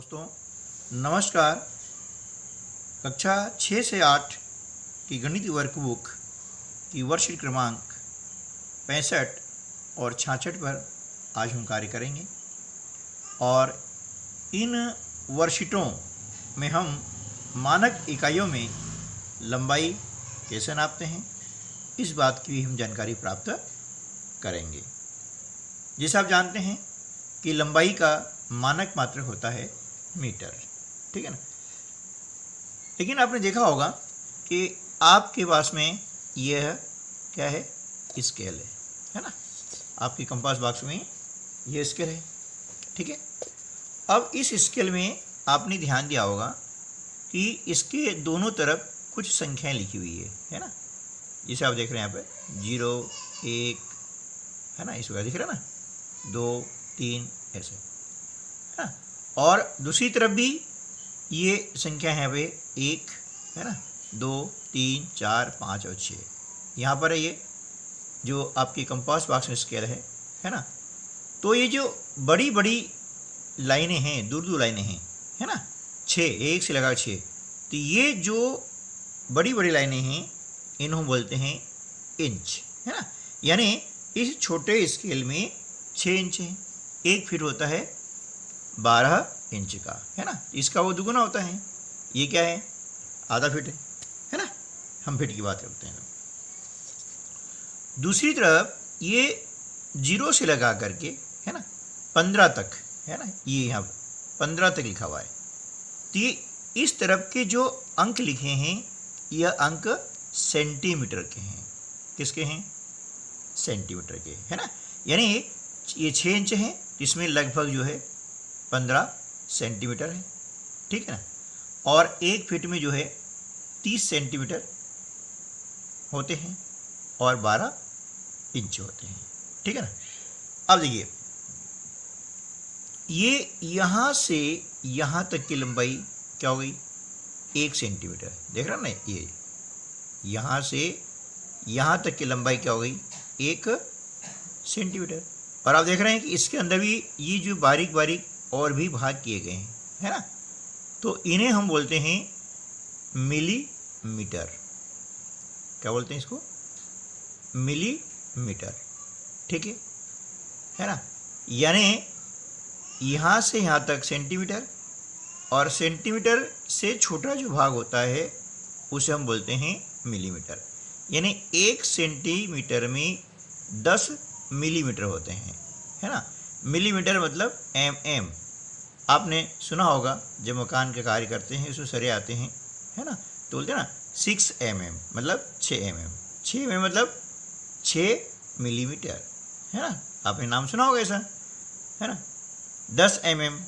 दोस्तों नमस्कार। कक्षा 6 से 8 की गणित वर्कबुक की वर्कशीट क्रमांक 65 और 66 पर आज हम कार्य करेंगे और इन वर्कशीटों में हम मानक इकाइयों में लंबाई कैसे नापते हैं इस बात की हम जानकारी प्राप्त करेंगे। जैसे आप जानते हैं कि लंबाई का मानक मात्रक होता है मीटर, ठीक है ना। लेकिन आपने देखा होगा कि आपके पास में यह क्या है, स्केल है ना। आपके कंपास बॉक्स में यह स्केल है, ठीक है। अब इस स्केल में आपने ध्यान दिया होगा कि इसके दोनों तरफ कुछ संख्याएं लिखी हुई है ना। जैसे आप देख रहे हैं यहाँ पे 0, 1 है ना, इस वगैरह दिख रहा है ना, 2, 3 ऐसे है ना। और दूसरी तरफ भी ये संख्या है वे 1 है ना, 2, 3, 4, 5 और 6 यहाँ पर है। ये जो आपकी कंपास बॉक्स में स्केल है ना। तो ये जो बड़ी बड़ी लाइनें हैं, दूर दूर लाइनें हैं है ना, 6 एक से लगा 6, तो ये जो बड़ी बड़ी लाइनें हैं इन्हों बोलते हैं इंच है ना। यानी इस छोटे स्केल में 6 इंच है, 1 फीट होता है 12 इंच का है ना। इसका वो दुगुना होता है, ये क्या है, आधा फीट है ना। हम फीट की बात करते हैं। दूसरी तरफ ये 0 से लगा करके है ना 15 तक है ना, ये यहाँ 15 तक लिखा हुआ है। तो ये इस तरफ के जो अंक लिखे हैं यह अंक सेंटीमीटर के हैं। किसके हैं, सेंटीमीटर के है ना। यानी ये 6 इंच है, इसमें लगभग जो है 15 सेंटीमीटर है, ठीक है ना। और 1 फीट में जो है 30 सेंटीमीटर होते हैं और 12 इंच होते हैं, ठीक है ना। अब देखिए ये यहाँ से यहाँ तक की लंबाई क्या हो गई, 1 सेंटीमीटर। देख रहा ना, ये यहाँ से यहाँ तक की लंबाई क्या हो गई, 1 सेंटीमीटर। और आप देख रहे हैं कि इसके अंदर भी ये जो बारीक बारीक और भी भाग किए गए हैं है ना, तो इन्हें हम बोलते हैं मिलीमीटर। क्या बोलते हैं इसको, मिलीमीटर, ठीक है ना। यानी यहाँ से यहाँ तक सेंटीमीटर और सेंटीमीटर से छोटा जो भाग होता है उसे हम बोलते हैं मिलीमीटर। यानी 1 सेंटीमीटर में 10 मिलीमीटर होते हैं है ना। मिलीमीटर मतलब mm। आपने सुना होगा जब मकान के कार्य करते हैं उसमें सरे आते हैं है ना, तो बोलते हैं ना 6 mm मतलब 6 mm। 6 mm मतलब 6 मिलीमीटर है ना। आपने नाम सुना होगा ऐसा है ना। 10 mm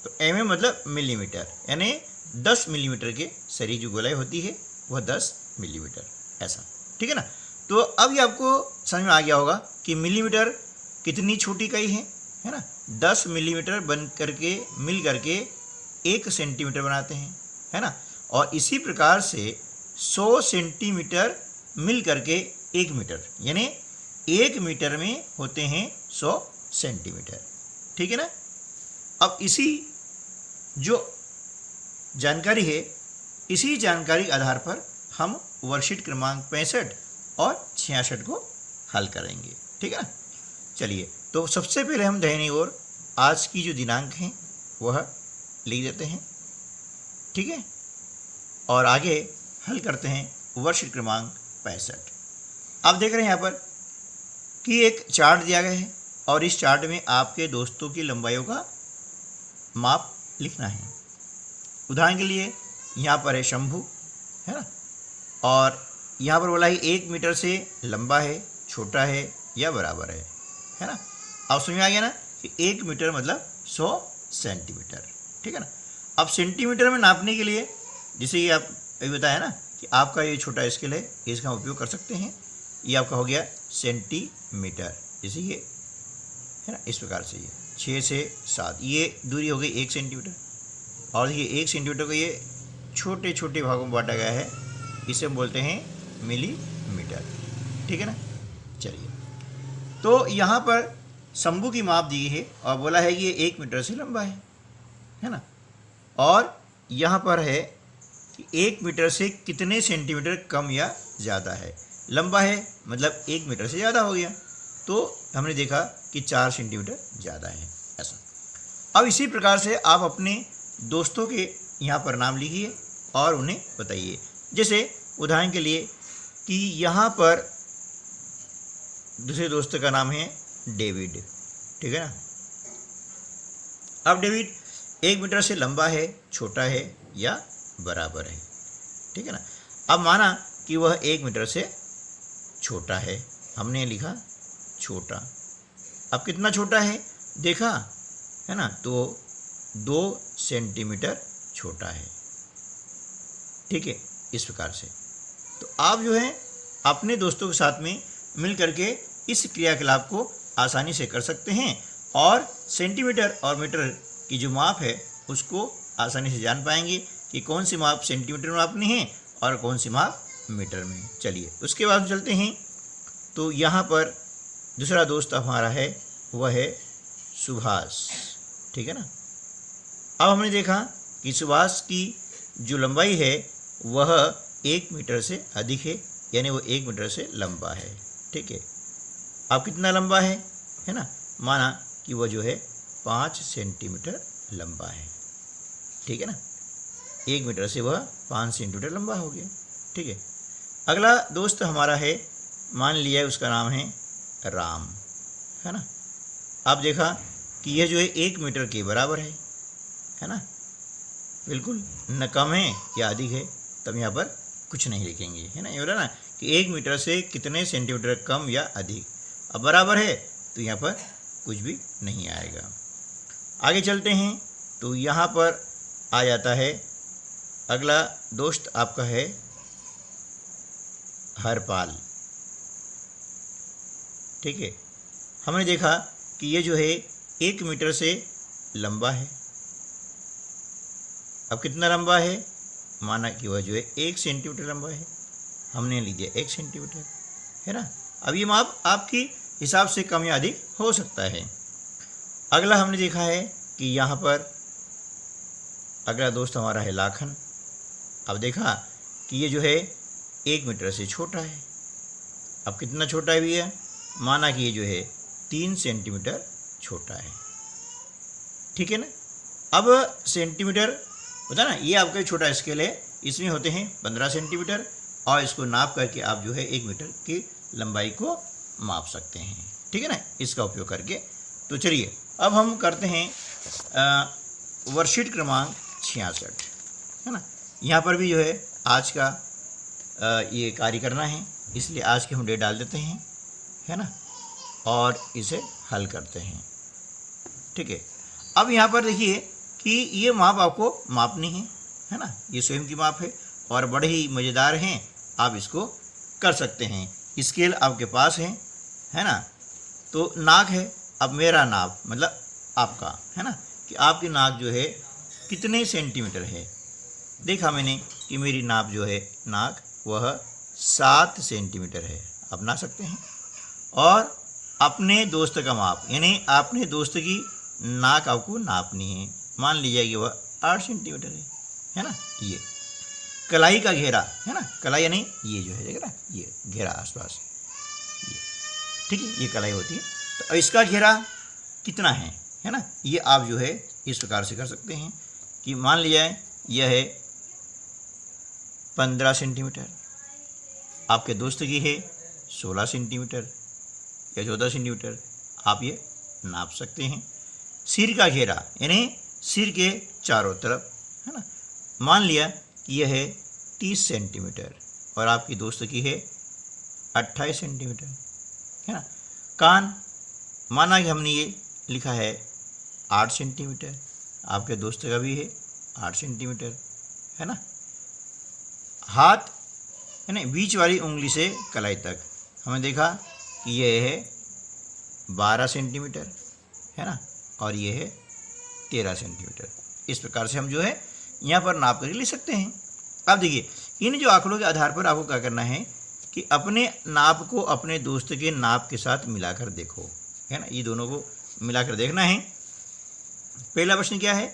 तो mm मतलब मिलीमीटर, यानी 10 मिलीमीटर के सरी जो गोलाई होती है वह 10 मिलीमीटर ऐसा, ठीक है ना। तो अब ये आपको समझ में आ गया होगा कि मिलीमीटर कितनी छोटी इकाई है ना। 10 मिलीमीटर बन करके मिल करके 1 सेंटीमीटर बनाते हैं है ना। और इसी प्रकार से 100 सेंटीमीटर मिल करके 1 मीटर, यानी 1 मीटर में होते हैं 100 सेंटीमीटर, ठीक है ना। अब इसी जो जानकारी है, इसी जानकारी के आधार पर हम वर्कशीट क्रमांक 65 और 66 को हल करेंगे, ठीक है ना। चलिए, तो सबसे पहले हम दाहिनी ओर आज की जो दिनांक हैं वह लिख देते हैं, ठीक है। और आगे हल करते हैं वर्कशीट क्रमांक 65। आप देख रहे हैं यहाँ पर कि एक चार्ट दिया गया है और इस चार्ट में आपके दोस्तों की लंबाइयों का माप लिखना है। उदाहरण के लिए यहाँ पर है शंभू है ना, और यहाँ पर बोला है 1 मीटर से लंबा है, छोटा है या बराबर है ना। अब समझ में आ गया ना कि 1 मीटर मतलब 100 सेंटीमीटर, ठीक है ना। अब सेंटीमीटर में नापने के लिए जैसे ये आप अभी बताया ना कि आपका ये छोटा स्केल है, इसका हम उपयोग कर सकते हैं। ये आपका हो गया सेंटीमीटर, जैसे ये है ना, इस प्रकार से ये 6 से 7 ये दूरी हो गई 1 सेंटीमीटर। और ये 1 सेंटीमीटर को ये छोटे छोटे भागों में बांटा गया है, इसे हम बोलते हैं मिलीमीटर, ठीक है ना। चलिए, तो यहाँ पर शंभू की माप दी है और बोला है कि ये 1 मीटर से लंबा है ना। और यहाँ पर है कि 1 मीटर से कितने सेंटीमीटर कम या ज़्यादा है। लंबा है मतलब 1 मीटर से ज़्यादा हो गया, तो हमने देखा कि 4 सेंटीमीटर ज़्यादा है ऐसा। अब इसी प्रकार से आप अपने दोस्तों के यहाँ पर नाम लिखिए और उन्हें बताइए। जैसे उदाहरण के लिए कि यहाँ पर दूसरे दोस्त का नाम है डेविड, ठीक है ना। अब डेविड 1 मीटर से लंबा है, छोटा है या बराबर है, ठीक है ना। अब माना कि वह 1 मीटर से छोटा है, हमने लिखा छोटा। अब कितना छोटा है देखा है ना, तो 2 सेंटीमीटर छोटा है, ठीक है। इस प्रकार से तो आप जो है अपने दोस्तों के साथ में मिल करके इस क्रियाकलाप को आसानी से कर सकते हैं और सेंटीमीटर और मीटर की जो माप है उसको आसानी से जान पाएंगे कि कौन सी माप सेंटीमीटर में मापनी है और कौन सी माप मीटर में। चलिए उसके बाद चलते हैं। तो यहाँ पर दूसरा दोस्त हमारा है, वह है सुभाष, ठीक है ना। अब हमने देखा कि सुभाष की जो लंबाई है वह 1 मीटर से अधिक है, यानी वो 1 मीटर से लंबा है, ठीक है। अब कितना लंबा है ना, माना कि वह जो है 5 सेंटीमीटर लंबा है, ठीक है ना। 1 मीटर से वह 5 सेंटीमीटर लंबा हो गया, ठीक है। अगला दोस्त हमारा है, मान लिया उसका नाम है राम, है ना। अब देखा कि यह जो है 1 मीटर के बराबर है ना, बिल्कुल न कम है या अधिक है, तब यहाँ पर कुछ नहीं लिखेंगे, है ना। ये हो रहा ना कि 1 मीटर से कितने सेंटीमीटर कम या अधिक। अब बराबर है तो यहाँ पर कुछ भी नहीं आएगा। आगे चलते हैं। तो यहाँ पर आ जाता है अगला दोस्त आपका है हरपाल, ठीक है। हमने देखा कि ये जो है 1 मीटर से लंबा है। अब कितना लंबा है, माना कि वह जो है 1 सेंटीमीटर लंबा है, हमने लिख दिया 1 सेंटीमीटर, है ना। अब ये माप आपकी हिसाब से कम या अधिक हो सकता है। अगला हमने देखा है कि यहाँ पर अगला दोस्त हमारा है लाखन। अब देखा कि ये जो है 1 मीटर से छोटा है। अब कितना छोटा है भैया, माना कि ये जो है 3 सेंटीमीटर छोटा है, ठीक है ना। अब सेंटीमीटर होता है ना, ये आपका छोटा स्केल है, इसमें होते हैं 15 सेंटीमीटर और इसको नाप करके आप जो है 1 मीटर की लंबाई को माप सकते हैं, ठीक है ना, इसका उपयोग करके। तो चलिए अब हम करते हैं वर्कशीट क्रमांक 66, है ना। यहाँ पर भी जो है आज का ये कार्य करना है, इसलिए आज की हम डेट डाल देते हैं, है ना, और इसे हल करते हैं, ठीक है। अब यहाँ पर देखिए कि ये माप आपको मापनी है ना, ये स्वयं की माप है और बड़े ही मज़ेदार हैं, आप इसको कर सकते हैं। स्केल आपके पास है ना। तो नाक है, अब मेरा नाप मतलब आपका, है ना, कि आपकी नाक जो है कितने सेंटीमीटर है। देखा मैंने कि मेरी नाप जो है नाक वह 7 सेंटीमीटर है, आप नाप सकते हैं। और अपने दोस्त का माप, यानी अपने दोस्त की नाक आपको नापनी है, मान लीजिए कि वह 8 सेंटीमीटर है ना। ये कलाई का घेरा है ना, कलाई यानी ये जो है देख रहा, ये घेरा आसपास, ये ठीक है, ये कलाई होती है। तो इसका घेरा कितना है ना, ये आप जो है इस प्रकार से कर सकते हैं कि मान लिया यह है 15 सेंटीमीटर, आपके दोस्त की है 16 सेंटीमीटर या 14 सेंटीमीटर, आप ये नाप सकते हैं। सिर का घेरा यानी सिर के चारों तरफ, है ना, मान लिया कि यह है 30 सेंटीमीटर और आपकी दोस्त की है 28 सेंटीमीटर, है ना। कान, माना कि हमने ये लिखा है 8 सेंटीमीटर, आपके दोस्त का भी है 8 सेंटीमीटर, है ना। हाथ है ना, बीच वाली उंगली से कलाई तक हमने देखा कि यह है 12 सेंटीमीटर, है ना, और ये है 13 सेंटीमीटर। इस प्रकार से हम जो है यहाँ पर नाप करके लिख सकते हैं। अब देखिए इन जो आंकड़ों के आधार पर आपको क्या करना है कि अपने नाप को अपने दोस्त के नाप के साथ मिलाकर देखो, है ना, ये दोनों को मिलाकर देखना है। पहला प्रश्न क्या है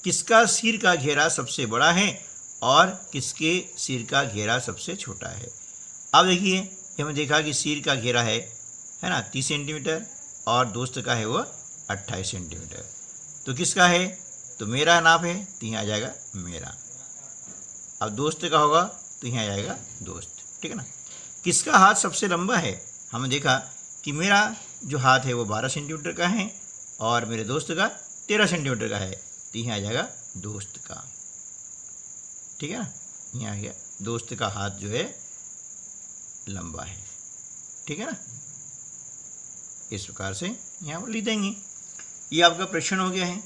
किसका सिर का घेरा सबसे बड़ा है और किसके सिर का घेरा सबसे छोटा है। अब देखिए, हमने देखा कि सिर का घेरा है ना 30 सेंटीमीटर और दोस्त का है वो 28 सेंटीमीटर। तो किसका है, तो मेरा नाप है तो यहाँ आ जाएगा मेरा। अब दोस्त का होगा तो यहाँ आ जाएगा दोस्त, ठीक है ना। किसका हाथ सबसे लंबा है, हमने देखा कि मेरा जो हाथ है वो 12 सेंटीमीटर का है और मेरे दोस्त का 13 सेंटीमीटर का है, तो यहाँ आ जाएगा दोस्त का, ठीक है ना। यहाँ आ गया दोस्त का हाथ जो है लंबा है, ठीक है ना। इस प्रकार से यहाँ पर लिख देंगे। ये आपका प्रश्न हो गया है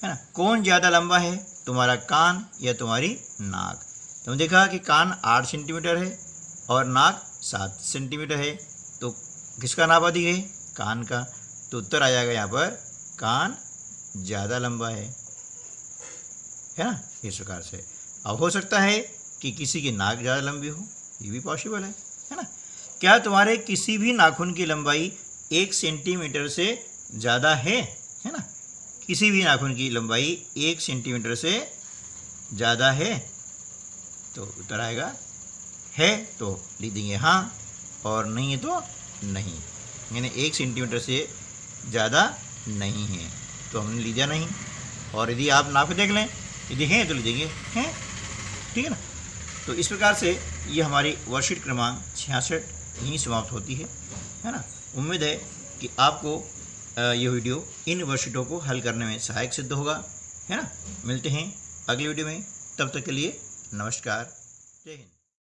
ना। कौन ज़्यादा लंबा है, तुम्हारा कान या तुम्हारी नाक। तो हमने देखा कि कान 8 सेंटीमीटर है और नाक 7 सेंटीमीटर है, तो किसका नाप अधिक है, कान का। तो उत्तर आ जाएगा यहाँ पर कान ज़्यादा लंबा है ना। इस प्रकार से अब हो सकता है कि किसी की नाक ज़्यादा लंबी हो, ये भी पॉसिबल है ना। क्या तुम्हारे किसी भी नाखून की लंबाई 1 सेंटीमीटर से ज़्यादा है ना। किसी भी नाखून की लंबाई 1 सेंटीमीटर से ज़्यादा है, तो उत्तर आएगा है तो लिख देंगे हाँ, और नहीं है तो नहीं, यानी 1 सेंटीमीटर से ज़्यादा नहीं है तो हमने लिखा नहीं। और यदि आप नाप देख लें, यदि हैं तो लिख देंगे हैं, ठीक है ना। तो इस प्रकार से ये हमारी वर्कशीट क्रमांक 66 यहीं समाप्त होती है ना। उम्मीद है कि आपको ये वीडियो इन वर्कशीटों को हल करने में सहायक सिद्ध होगा, है ना। मिलते हैं अगली वीडियो में, तब तक के लिए नमस्कार, जय हिंद।